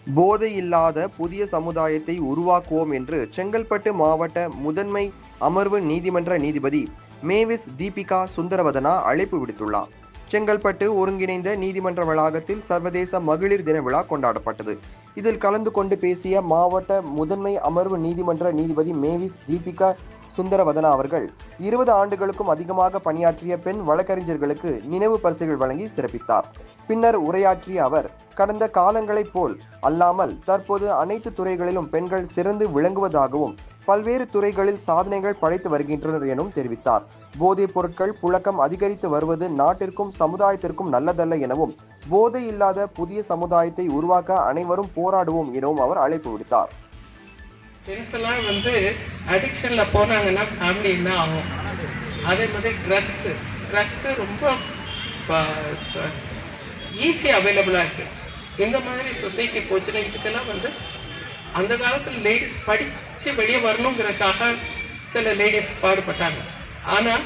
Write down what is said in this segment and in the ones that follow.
போதை இல்லாத புதிய சமுதாயத்தை உருவாக்குவோம் என்று செங்கல்பட்டு மாவட்ட முதன்மை அமர்வு நீதிமன்ற நீதிபதி மேவிஸ் தீபிகா சுந்தரவதனா அழைப்பு விடுத்துள்ளார். செங்கல்பட்டு ஒருங்கிணைந்த நீதிமன்ற வளாகத்தில் சர்வதேச மகளிர் தின விழா கொண்டாடப்பட்டது. இதில் கலந்து கொண்டு பேசிய மாவட்ட முதன்மை அமர்வு நீதிமன்ற நீதிபதி மேவிஸ் தீபிகா சுந்தரவதனா அவர்கள் 20 ஆண்டுகளுக்கும் அதிகமாக பணியாற்றிய பெண் வழக்கறிஞர்களுக்கு நினைவு பரிசுகள் வழங்கி சிறப்பித்தார். பின்னர் உரையாற்றிய அவர், கடந்த காலங்களைப் போல் அல்லாமல் தற்போது அனைத்து துறைகளிலும் பெண்கள் சிறந்து விளங்குவதாகவும் பல்வேறு துறைகளில் சாதனைகள் படைத்து வருகின்றனர் எனவும் தெரிவித்தார். போதைப் பொருட்கள் புழக்கம் அதிகரித்து வருவது நாட்டிற்கும் சமுதாயத்திற்கும் நல்லதல்ல எனவும், போதை இல்லாத புதிய சமுதாயத்தை உருவாக்க அனைவரும் போராடுவோம் எனவும் அவர் அழைப்பு விடுத்தார். ஜென்ஸ் எல்லாம் அடிக்ஷன்ல போனாங்கன்னா ஃபேமிலி என்ன ஆகும்? அதே மாதிரி ட்ரக்ஸ் ரொம்ப ஈஸியாக அவைலபிளாக இருக்கு. இந்த மாதிரி சொசைட்டி போச்சுன்னா இதுக்கெல்லாம் அந்த காலத்தில் லேடிஸ் படித்து வெளியே வரணுங்கிறதுக்காக சில லேடிஸ் பாடுபட்டாங்க. ஆனால்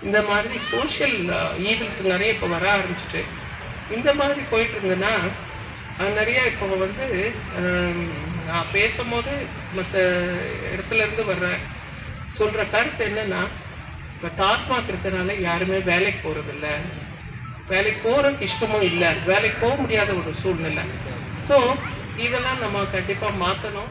இந்த மாதிரி சோஷியல் ஈவில்ஸ் நிறைய இப்போ வர ஆரம்பிச்சுட்டு இந்த மாதிரி போயிட்டு இருந்ததுன்னா நிறைய இப்போ நான் பேசும்போது மற்ற இடத்துல இருந்து சொல்கிற கருத்து என்னன்னா, இப்போ டாஸ்மாக் இருக்கிறனால யாருமே வேலைக்கு போகிறதில்ல, வேலைக்கு போகிறதுக்கு இஷ்டமும் இல்லை, வேலைக்கு போக முடியாத ஒரு சூழ்நிலை. ஸோ இதெல்லாம் நம்ம கண்டிப்பாக மாற்றணும்.